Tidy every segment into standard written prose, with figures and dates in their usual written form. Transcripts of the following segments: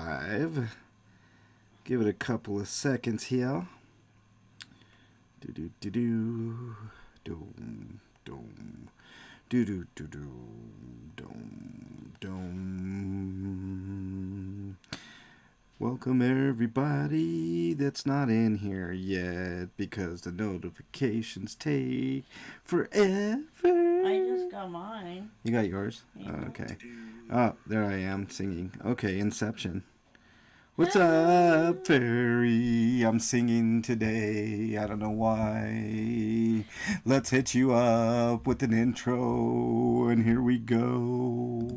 live. Give it a couple of seconds here. Do do do do dum dum do do do do dum dum. Welcome everybody that's not in here yet because the notifications take forever. I just got mine. You got yours? Yeah. Okay. Oh, there I am singing. Okay, Inception. What's up, fairy? I'm singing today. I don't know why. Let's hit you up with an intro, and here we go.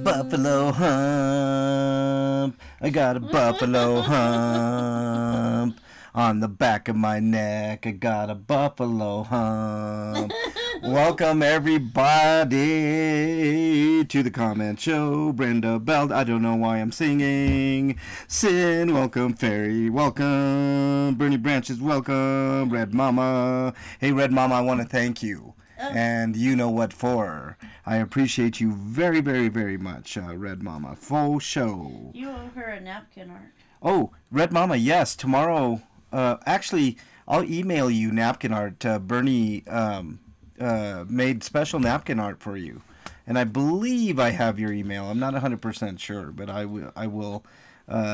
Buffalo hump. I got a buffalo hump on the back of my neck. I got a buffalo hump. Welcome everybody to the comment show. Brenda Bell. I don't know why I'm singing. Sin, welcome. Fairy, welcome. Bernie Branches, welcome. Red Mama. Hey, Red Mama, I want to thank you. And you know what for. I appreciate you very, very, very much, Red Mama. Faux show. You owe her a napkin art. Oh, Red Mama, yes. Tomorrow, actually, I'll email you napkin art. Bernie made special napkin art for you. And I believe I have your email. I'm not 100% sure, but I will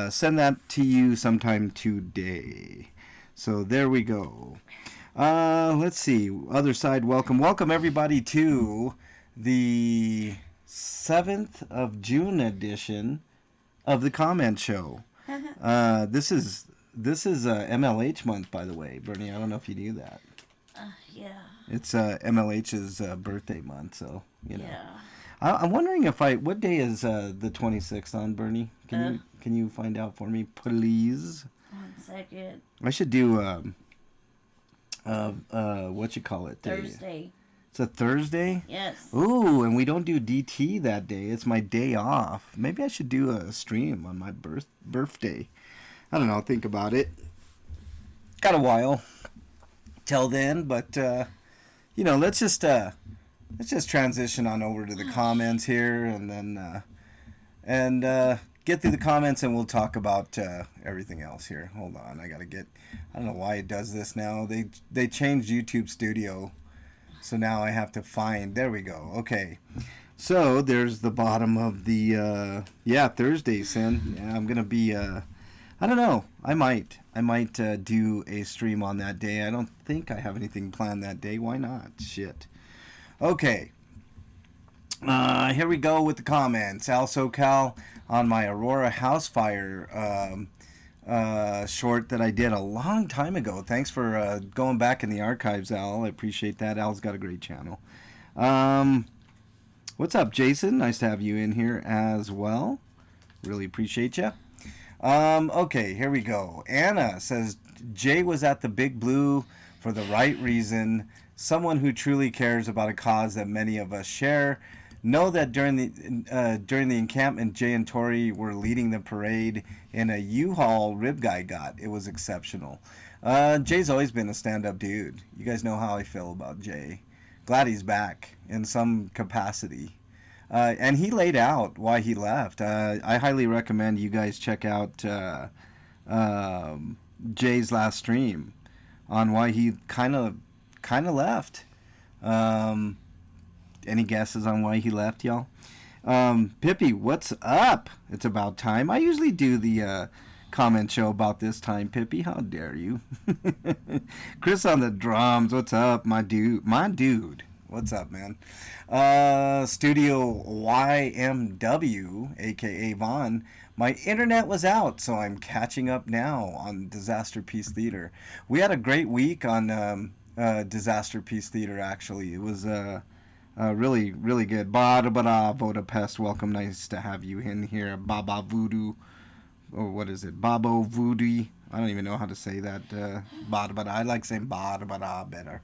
send that to you sometime today. So there we go. Let's see. Other side, welcome everybody to the 7th of June edition of the Comment Show. This is MLH month, by the way, Bernie. I don't know if you knew that. Yeah. It's MLH's birthday month, so you know. Yeah. I'm wondering what day is the 26th on, Bernie? Can you find out for me, please? 1 second. I should do what you call it? Thursday. It's a Thursday? Yes. Ooh, and we don't do DT that day. It's my day off. Maybe I should do a stream on my birthday. I don't know. Think about it. Got a while till then, but let's just transition on over to the comments here, and then get through the comments, and we'll talk about everything else here. Hold on, I don't know why it does this now. They changed YouTube Studio, so now I have to find. There we go. Okay, so there's the bottom of the Thursday, Sin. Yeah, I'm gonna be I don't know. I might do a stream on that day. I don't think I have anything planned that day. Why not? Shit. Okay. Here we go with the comments. Al SoCal on my Aurora house fire short that I did a long time ago. Thanks for going back in the archives, Al. I appreciate that. Al's got a great channel. What's up, Jason? Nice to have you in here as well. Really appreciate you. Okay, here we go. Anna says, Jay was at the Big Blue for the right reason. Someone who truly cares about a cause that many of us share. Know that during the encampment, Jay and Tori were leading the parade in a U-Haul rib guy got. It was exceptional. Jay's always been a stand-up dude. You guys know how I feel about Jay. Glad he's back in some capacity. And he laid out why he left. I highly recommend you guys check out Jay's last stream on why he kind of left. Any guesses on why he left, y'all? Pippi, what's up? It's about time. I usually do the comment show about this time, Pippi. How dare you? Chris on the drums. What's up, my dude? What's up, man? Studio YMW, a.k.a. Vaughn. My internet was out, so I'm catching up now on Disasterpiece Theater. We had a great week on Disasterpiece Theater, actually. It was Really, really good. Bada Vodapest, welcome. Nice to have you in here. Baba Voodoo, or what is it? Babo Voodoo. I don't even know how to say that. Bada. I like saying bada better.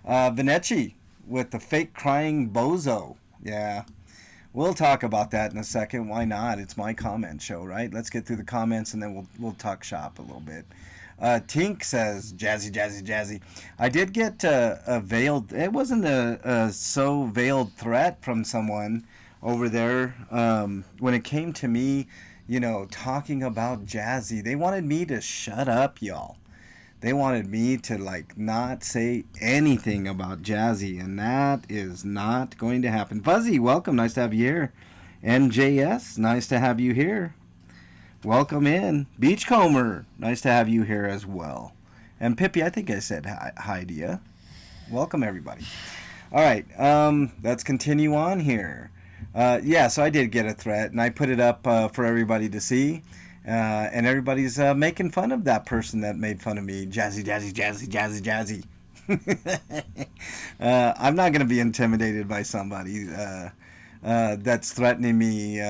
Venechi with the fake crying bozo. Yeah. We'll talk about that in a second. Why not? It's my comment show, right? Let's get through the comments and then we'll talk shop a little bit. Tink says, jazzy. I did get a veiled, it wasn't a so veiled threat from someone over there when it came to me, talking about Jazzy. They wanted me to shut up, y'all. They wanted me to not say anything about Jazzy, and that is not going to happen. Fuzzy, welcome. Nice to have you here. NJS, nice to have you here. Welcome in. Beachcomber, nice to have you here as well. And Pippi, I think I said hi to you. Welcome, everybody. All right, let's continue on here. So I did get a threat, and I put it up for everybody to see. And everybody's making fun of that person that made fun of me. Jazzy. I'm not going to be intimidated by somebody that's threatening me,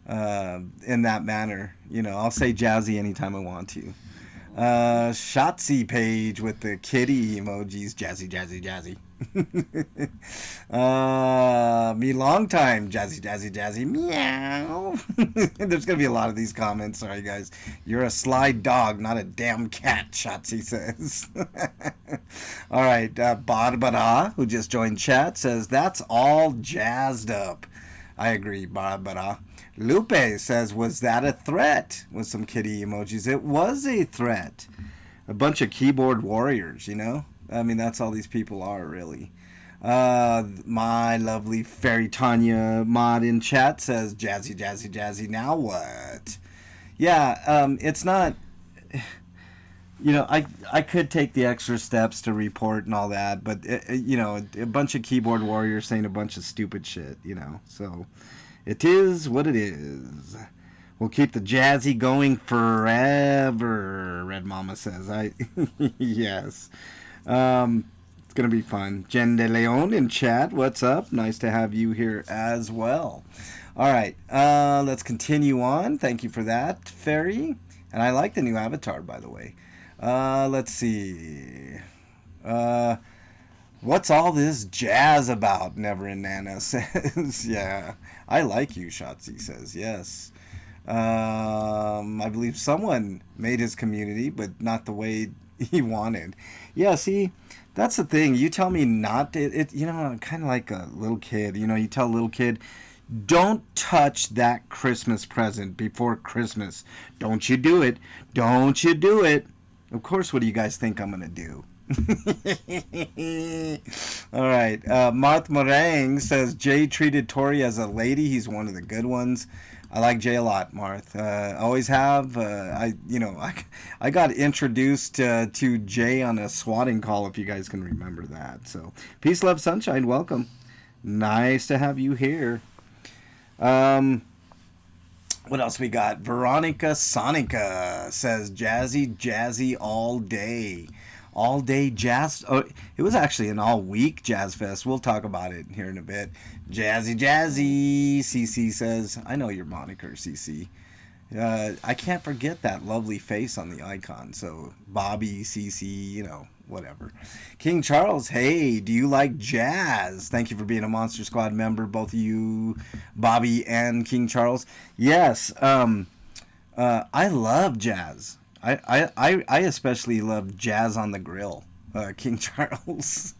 in that manner. I'll say Jazzy anytime I want to. Shotzi page with the kitty emojis. Jazzy. Me long time. Jazzy. Meow. There's going to be a lot of these comments. Sorry, guys. You're a sly dog, not a damn cat, Shotzi says. All right. Bada, who just joined chat, says, that's all jazzed up. I agree, Bada. Lupe says, was that a threat? With some kitty emojis. It was a threat. A bunch of keyboard warriors, I mean, that's all these people are, really. My lovely Fairy Tanya mod in chat says, Jazzy, now what? Yeah, it's not... I could take the extra steps to report and all that, but, a bunch of keyboard warriors saying a bunch of stupid shit, so... It is what it is. We'll keep the Jazzy going forever, Red Mama says. Yes. It's going to be fun. Jen De Leon in chat, what's up? Nice to have you here as well. All right, let's continue on. Thank you for that, Fairy. And I like the new avatar, by the way. Let's see. What's all this jazz about? Never in Nana says. Yeah, I like you, Shotzi says. Yes. I believe someone made his community, but not the way he wanted. Yeah, see, that's the thing. You tell me not to, I'm kind of like a little kid. You tell a little kid, don't touch that Christmas present before Christmas. Don't you do it. Don't you do it. Of course, what do you guys think I'm going to do? All right. Marth Meringue says Jay treated Tori as a lady. He's one of the good ones. I like Jay a lot, Marth. Always have. I got introduced to Jay on a swatting call, if you guys can remember that. So peace, love, sunshine. Welcome. Nice to have you here. What else we got? Veronica Sonica says Jazzy all day. All day jazz. Oh, it was actually an all week jazz fest. We'll talk about it here in a bit. Jazzy. CC says, I know your moniker, CC. I can't forget that lovely face on the icon. So Bobby, CC, whatever. King Charles, hey, do you like jazz? Thank you for being a Monster Squad member, both of you, Bobby and King Charles. Yes, I love jazz. I especially love Jazz on the Grill, King Charles.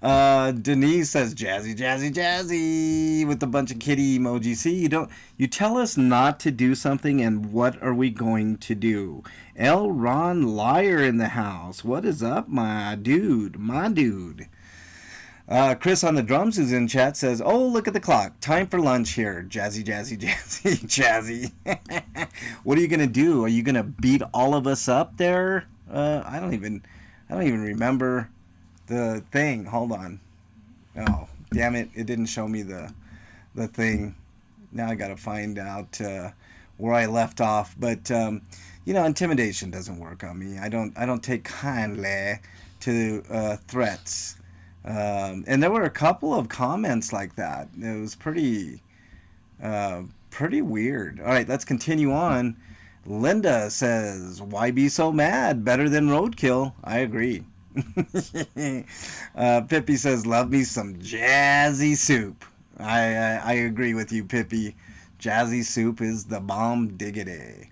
Denise says Jazzy with a bunch of kitty emojis. See, you tell us not to do something, and what are we going to do? L. Ron Liar in the house. What is up, my dude? Chris on the drums who's in chat says, oh, look at the clock. Time for lunch here. Jazzy. What are you going to do? Are you going to beat all of us up there? I don't even remember the thing. Hold on. Oh, damn it. It didn't show me the thing. Now I got to find out where I left off. But, intimidation doesn't work on me. I don't take kindly to threats. And there were a couple of comments like that. It was pretty weird. All right, let's continue on. Linda says, "Why be so mad? Better than roadkill." I agree. Pippi says, "Love me some jazzy soup." I agree with you, Pippi. Jazzy soup is the bomb diggity.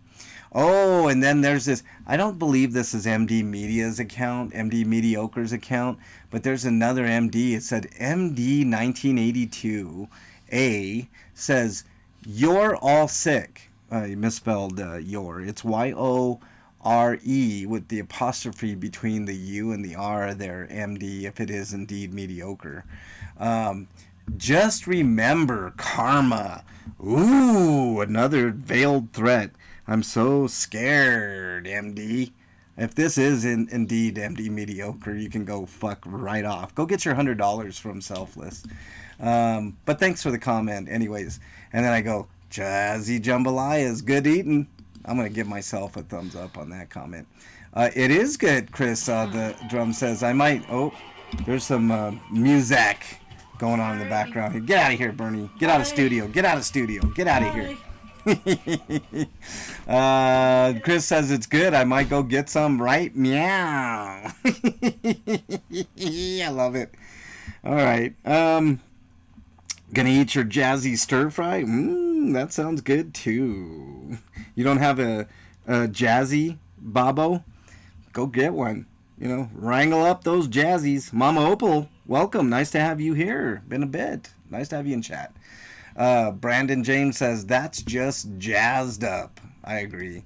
Oh, and then there's this. I don't believe this is MD Media's account, MD Mediocre's account, but there's another MD. It said MD 1982A says, "You're all sick." You misspelled your. It's YORE with the apostrophe between the U and the R there, MD, if it is indeed mediocre. Just remember karma. Ooh, another veiled threat. I'm so scared, MD. If this is indeed MD mediocre, you can go fuck right off. Go get your $100 from Selfless. But thanks for the comment, anyways. And then I go, Jazzy Jambalaya is good eating. I'm going to give myself a thumbs up on that comment. It is good, Chris. The drum says I might. Oh, there's some music going on in the background. Get out of here, Bernie. Get out of studio. Get out of studio. Get out of here. Chris says it's good. I might go get some right meow. I love it. All right. Gonna eat your jazzy stir fry? That sounds good too. You don't have a jazzy babo? Go get one. You know, wrangle up those jazzies. Mama Opal, welcome. Nice to have you here. Been a bit. Nice to have you in chat. Brandon James says, that's just jazzed up. I agree.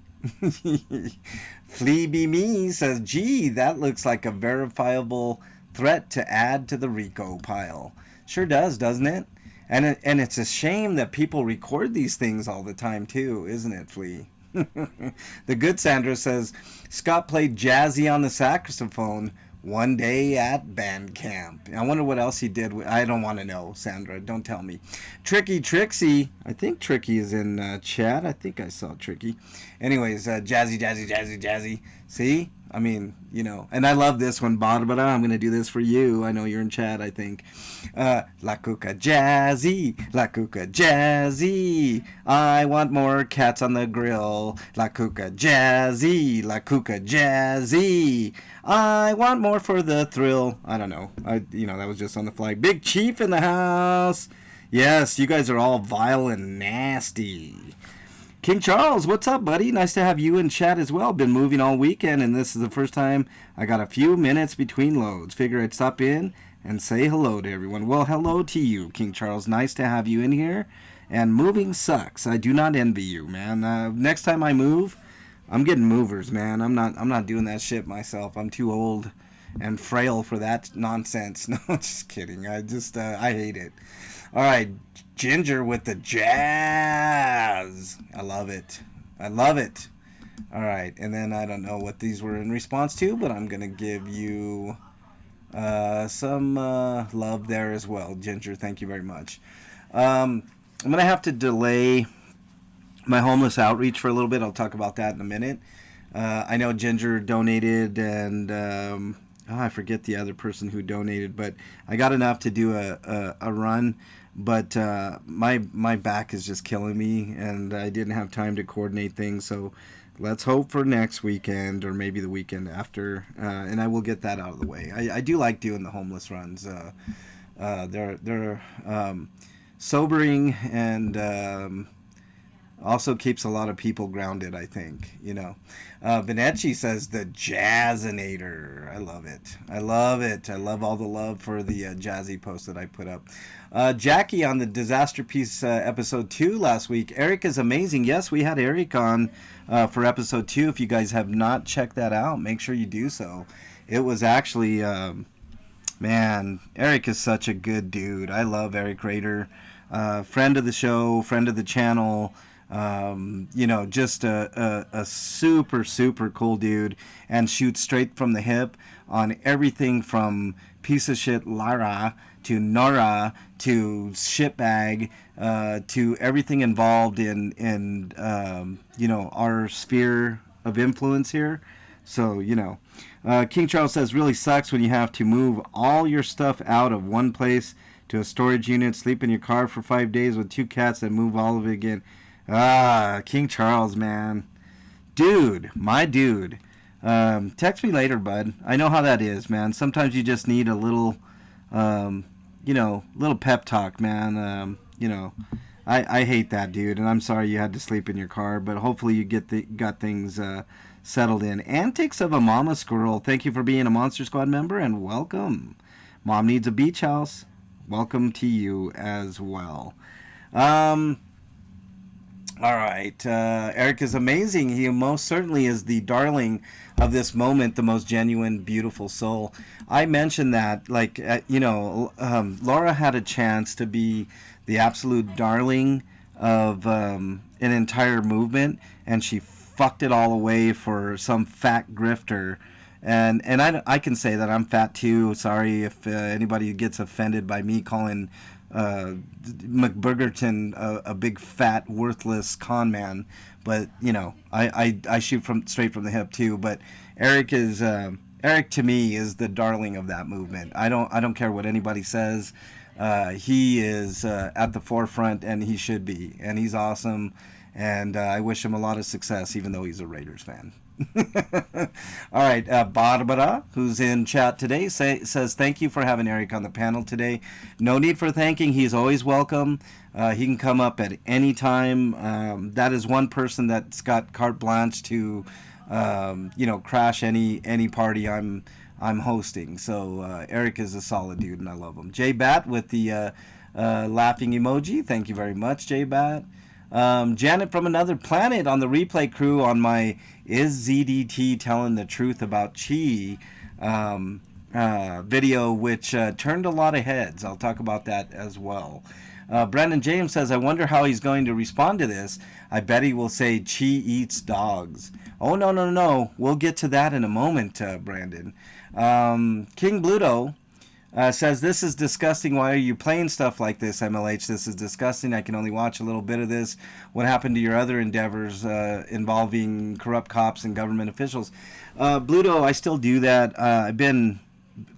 Fleeby Me says, gee, that looks like a verifiable threat to add to the RICO pile. Sure does, doesn't it? And it's a shame that people record these things all the time too, isn't it, Flea? The good Sandra says, Scott played jazzy on the saxophone one day at band camp. I wonder what else he did. I don't want to know, Sandra. Don't tell me. Tricky Trixie. I think Tricky is in chat. I think I saw Tricky. Anyways, jazzy. See? I mean, you know. And I love this one. Barbara, I'm going to do this for you. I know you're in chat, I think. La Cuca Jazzy. La Cuca Jazzy. I want more cats on the grill. La Cuca Jazzy. La Cuca Jazzy. I want more for the thrill. I don't know. That was just on the fly. Big Chief in the house. Yes, you guys are all vile and nasty. King Charles, what's up, buddy? Nice to have you in chat as well. Been moving all weekend, and this is the first time I got a few minutes between loads. Figure I'd stop in and say hello to everyone. Well, hello to you, King Charles. Nice to have you in here. And moving sucks. I do not envy you, man. Next time I move, I'm getting movers, man. I'm not doing that shit myself. I'm too old and frail for that nonsense. No, just kidding. I hate it. All right, Ginger with the jazz. I love it. All right, and then I don't know what these were in response to, but I'm going to give you some love there as well. Ginger, thank you very much. I'm going to have to delay my homeless outreach for a little bit. I'll talk about that in a minute. I know Ginger donated, and I forget the other person who donated, but I got enough to do a run. But my back is just killing me, and I didn't have time to coordinate things. So let's hope for next weekend or maybe the weekend after, and I will get that out of the way. I do like doing the homeless runs. They're sobering and also keeps a lot of people grounded, I think, you know. Benetti says the Jazzinator. I love it. I love all the love for the jazzy post that I put up. Jackie on the Disasterpiece episode 2 last week. Eric is amazing. Yes, we had Eric on for episode 2. If you guys have not checked that out, make sure you do so. It was actually, man, Eric is such a good dude. I love Eric Rader. Friend of the show, friend of the channel. Just a super, super cool dude, and shoots straight from the hip on everything from piece of shit Lara to Nora to shitbag to everything involved in our sphere of influence here. So, King Charles says, really sucks when you have to move all your stuff out of one place to a storage unit, sleep in your car for 5 days with 2 cats, and move all of it again. King Charles, man. Dude, my dude. Text me later, bud. I know how that is, man. Sometimes you just need a little, little pep talk, man. I hate that, dude, and I'm sorry you had to sleep in your car, but hopefully you got things settled in. Antics of a Mama Squirrel. Thank you for being a Monster Squad member, and welcome. Mom needs a beach house. Welcome to you as well. All right. Eric is amazing. He most certainly is the darling of this moment, the most genuine, beautiful soul. I mentioned that, Laura had a chance to be the absolute darling of an entire movement, and she fucked it all away for some fat grifter. And I can say that I'm fat too. Sorry if anybody gets offended by me calling McBurgerton a big fat worthless con man, but I shoot straight from the hip too. But Eric to me is the darling of that movement. I don't care what anybody says. He is at the forefront, and he should be, and he's awesome, and I wish him a lot of success, even though he's a Raiders fan. All right, Barbara, who's in chat today, says thank you for having Eric on the panel today. No need for thanking. He's always welcome. He can come up at any time. That is one person that's got carte blanche to crash any party I'm hosting. So Eric is a solid dude, and I love him. J Bat with the laughing emoji. Thank you very much, J Bat. Janet from another planet on the replay crew on my Is ZDT Telling the Truth About Chi video, which turned a lot of heads. I'll talk about that as well. Brandon James says, I wonder how he's going to respond to this. I bet he will say Chi eats dogs. Oh, no. We'll get to that in a moment, Brandon. King Bluto says, this is disgusting. Why are you playing stuff like this, MLH? This is disgusting. I can only watch a little bit of this. What happened to your other endeavors involving corrupt cops and government officials? Bluto, I still do that. I've been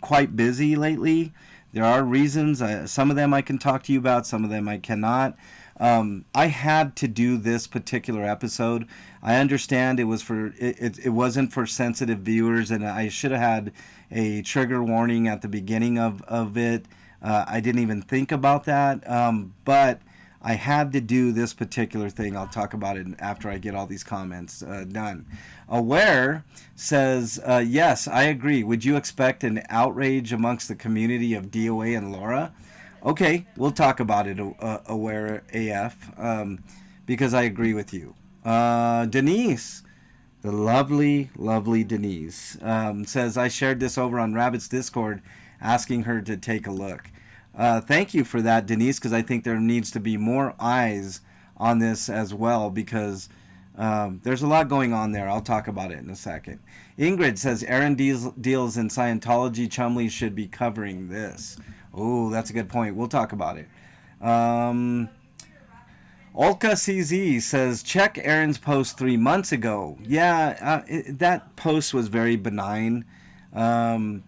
quite busy lately. There are reasons. Some of them I can talk to you about. Some of them I cannot. I had to do this particular episode. I understand it wasn't for sensitive viewers, and I should have had a trigger warning at the beginning of it. I didn't even think about that, but I had to do this particular thing. I'll talk about it after I get all these comments done. Aware says, yes, I agree. Would you expect an outrage amongst the community of DOA and Laura? Okay, we'll talk about it, Aware AF, because I agree with you. Denise, the lovely, lovely Denise, says, I shared this over on Rabbit's Discord, asking her to take a look. Thank you for that, Denise, because I think there needs to be more eyes on this as well, because there's a lot going on there. I'll talk about it in a second. Ingrid says, Aaron deals in Scientology. Chumley should be covering this. Oh, that's a good point. We'll talk about it. Olka CZ says, check Aaron's post 3 months ago. Yeah, that post was very benign. And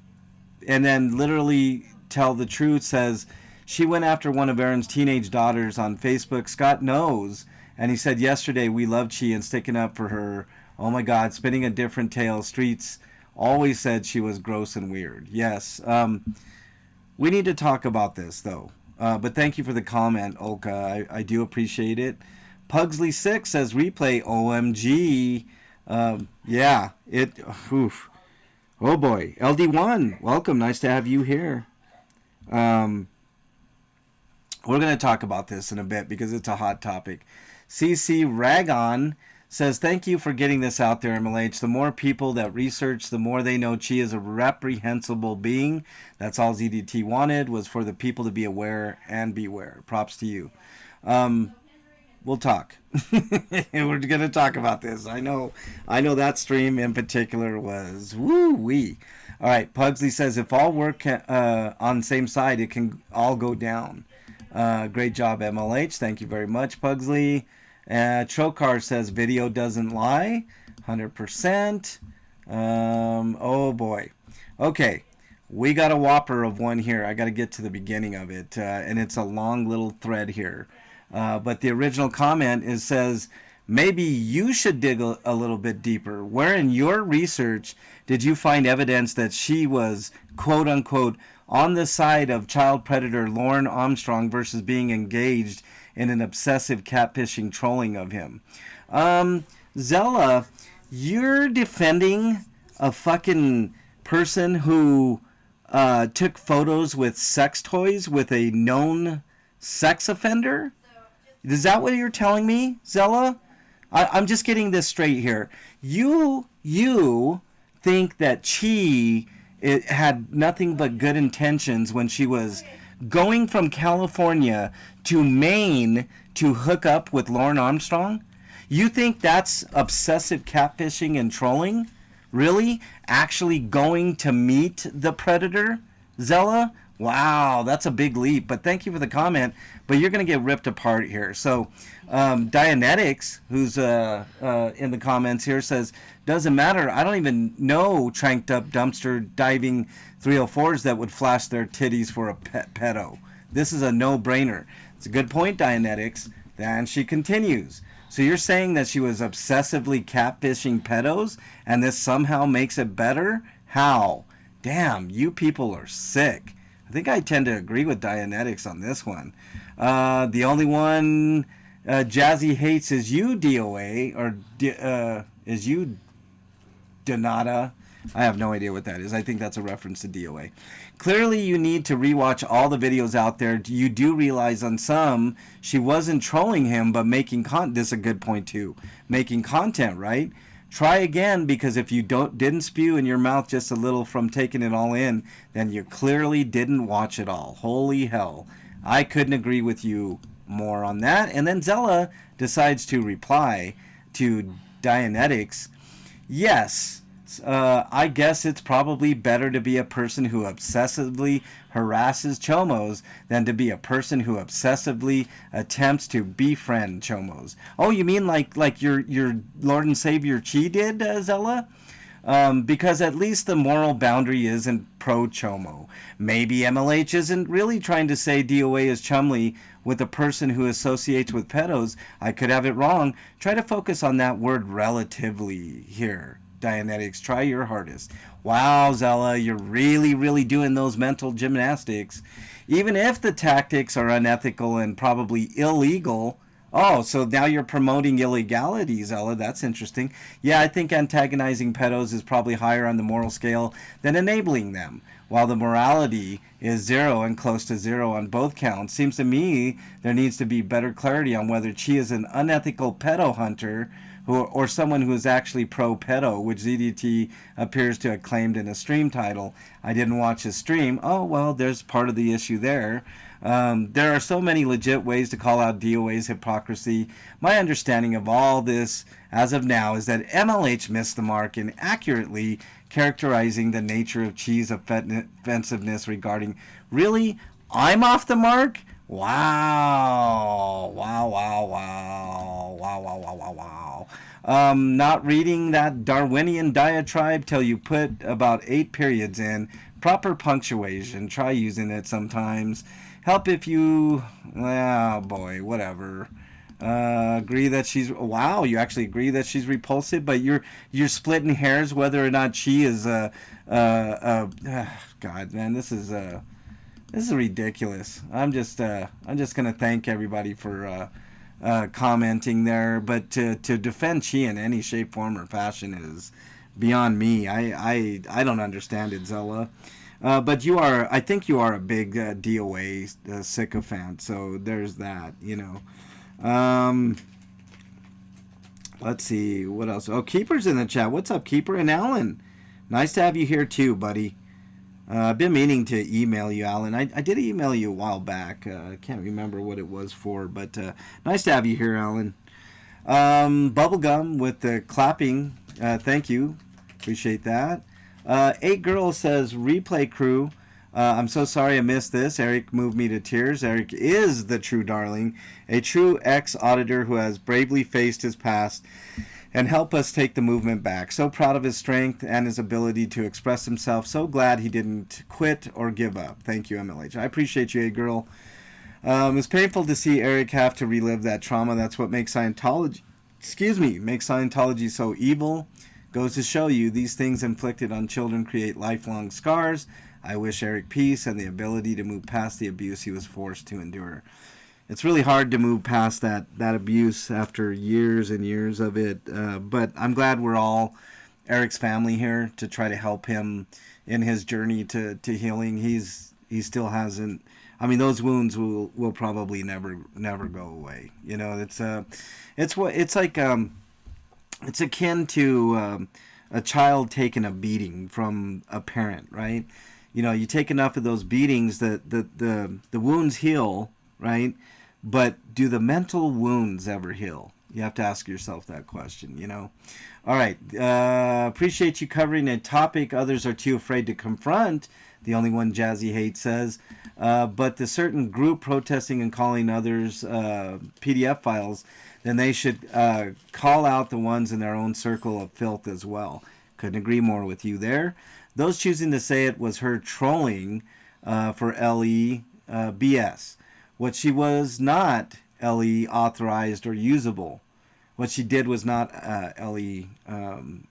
then literally tell the truth says, she went after one of Aaron's teenage daughters on Facebook. Scott knows. And he said yesterday, we love Chi and sticking up for her. Oh my God, spinning a different tale. Streets always said she was gross and weird. Yes. We need to talk about this, though. But thank you for the comment, Olka. I do appreciate it. Pugsley6 says, replay, OMG. Yeah, oof. Oh, boy. LD1, welcome. Nice to have you here. We're going to talk about this in a bit because it's a hot topic. CC Ragon says, thank you for getting this out there, MLH. The more people that research, the more they know Chi is a reprehensible being. That's all ZDT wanted, was for the people to be aware and beware. Props to you. We'll talk. We're going to talk about this. I know that stream in particular was woo-wee. All right, Pugsley says, if all work on the same side, it can all go down. Great job, MLH. Thank you very much, Pugsley. Trokar says, video doesn't lie. 100%. Oh boy. Okay. We got a whopper of one here. I got to get to the beginning of it, and it's a long little thread here. But the original comment says, maybe you should dig a little bit deeper. Where in your research did you find evidence that she was, quote unquote, on the side of child predator Lauren Armstrong versus being engaged in an obsessive catfishing trolling of him? Zella, you're defending a fucking person who took photos with sex toys with a known sex offender? Is that what you're telling me, Zella? I'm just getting this straight here. You think that Chi had nothing but good intentions when she was going from California to Maine to hook up with Lauren Armstrong? You think that's obsessive catfishing and trolling? Really? Actually going to meet the predator? Zella? Wow, that's a big leap. But thank you for the comment. But you're going to get ripped apart here. So, Dianetics, who's in the comments here, says, doesn't matter. I don't even know tranked up dumpster diving 304s that would flash their titties for a pedo. This is a no-brainer. It's a good point, Dianetics. Then she continues. So you're saying that she was obsessively catfishing pedos, and this somehow makes it better? How? Damn, you people are sick. I think I tend to agree with Dianetics on this one. The only one Jazzy hates is you, DOA, or is you, Donata. I have no idea what that is. I think that's a reference to DOA. Clearly, you need to rewatch all the videos out there. You do realize on some, she wasn't trolling him, but making content. This is a good point, too. Making content, right? Try again, because if you didn't spew in your mouth just a little from taking it all in, then you clearly didn't watch it all. Holy hell. I couldn't agree with you more on that. And then Zella decides to reply to Dianetics. Yes. I guess it's probably better to be a person who obsessively harasses chomos than to be a person who obsessively attempts to befriend chomos. Oh, you mean like your Lord and Savior Chi did, Zella? Because at least the moral boundary isn't pro-chomo. Maybe MLH isn't really trying to say DOA is chumly with a person who associates with pedos. I could have it wrong. Try to focus on that word relatively here. Dianetics, try your hardest. Wow, Zella, you're really doing those mental gymnastics. Even if the tactics are unethical and probably illegal. Oh, so now you're promoting illegality, Zella. That's interesting. Yeah, I think antagonizing pedos is probably higher on the moral scale than enabling them. While the morality is zero and close to zero on both counts, seems to me there needs to be better clarity on whether Chi is an unethical pedo hunter or someone who is actually pro-pedo, which ZDT appears to have claimed in a stream title. I didn't watch his stream. Oh, well, there's part of the issue there. There are so many legit ways to call out DOA's hypocrisy. My understanding of all this, as of now, is that MLH missed the mark in accurately characterizing the nature of Chi's offensiveness regarding, really? I'm off the mark? Wow. Not reading that Darwinian diatribe till you put about 8 periods in. Proper punctuation. Try using it sometimes. Help if you... Oh, boy, whatever. Agree that she's... Wow, you actually agree that she's repulsive, but you're splitting hairs whether or not she is... God, man, this is ridiculous. I'm just gonna thank everybody for commenting there, but to defend Chi in any shape, form, or fashion is beyond me. I don't understand it, Zella. But I think you are a big DOA sycophant, so there's that, you know. Let's see, what else? Oh, Keeper's in the chat. What's up, Keeper? And Alan, nice to have you here too, buddy. I've been meaning to email you, Alan. I did email you a while back. I can't remember what it was for, but nice to have you here, Alan. Bubblegum with the clapping. Thank you. Appreciate that. 8 Girls says, replay crew. I'm so sorry I missed this. Eric moved me to tears. Eric is the true darling. A true ex-auditor who has bravely faced his past and help us take the movement back. So proud of his strength and his ability to express himself. So glad he didn't quit or give up. Thank you, MLH. I appreciate you, girl. It's painful to see Eric have to relive that trauma. That's what makes Scientology, makes Scientology so evil. Goes to show you these things inflicted on children create lifelong scars. I wish Eric peace and the ability to move past the abuse he was forced to endure. It's really hard to move past that abuse after years and years of it. But I'm glad we're all Eric's family here to try to help him in his journey to healing. He still hasn't. I mean, those wounds will probably never go away. You know, it's akin to a child taking a beating from a parent, right? You know, you take enough of those beatings, the wounds heal, right? But do the mental wounds ever heal? You have to ask yourself that question, you know. All right. Appreciate you covering a topic others are too afraid to confront. The only one Jazzy hates says. But the certain group protesting and calling others PDF files, then they should call out the ones in their own circle of filth as well. Couldn't agree more with you there. Those choosing to say it was her trolling for LE BS. What she was not LE authorized or usable. What she did was not LE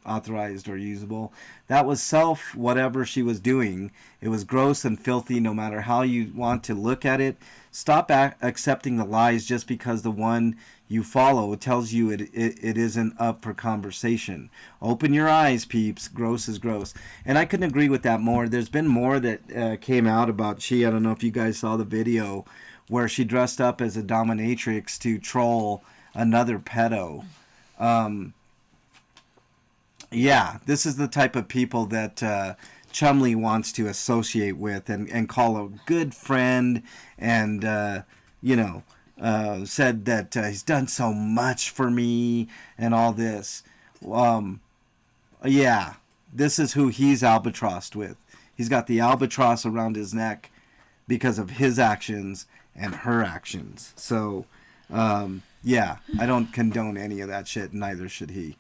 authorized or usable. That was self whatever she was doing. It was gross and filthy no matter how you want to look at it. Stop accepting the lies just because the one you follow tells you it isn't up for conversation. Open your eyes, peeps. Gross is gross. And I couldn't agree with that more. There's been more that came out about I don't know if you guys saw the video where she dressed up as a dominatrix to troll another pedo. Yeah, this is the type of people that Chumley wants to associate with and call a good friend and, said that he's done so much for me and all this. Yeah, this is who he's albatrossed with. He's got the albatross around his neck because of his actions and her actions. So, yeah, I don't condone any of that shit, neither should he.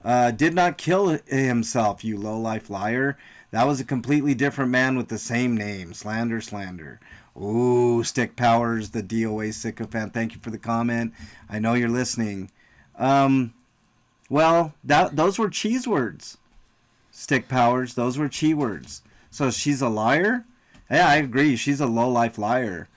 Did not kill himself, you low-life liar. That was a completely different man with the same name. Slander, slander. Ooh, Stick Powers, the DOA sycophant. Thank you for the comment. I know you're listening. Well, those were cheese words. Stick Powers, those were cheese words. So she's a liar? Yeah, I agree. She's a low-life liar.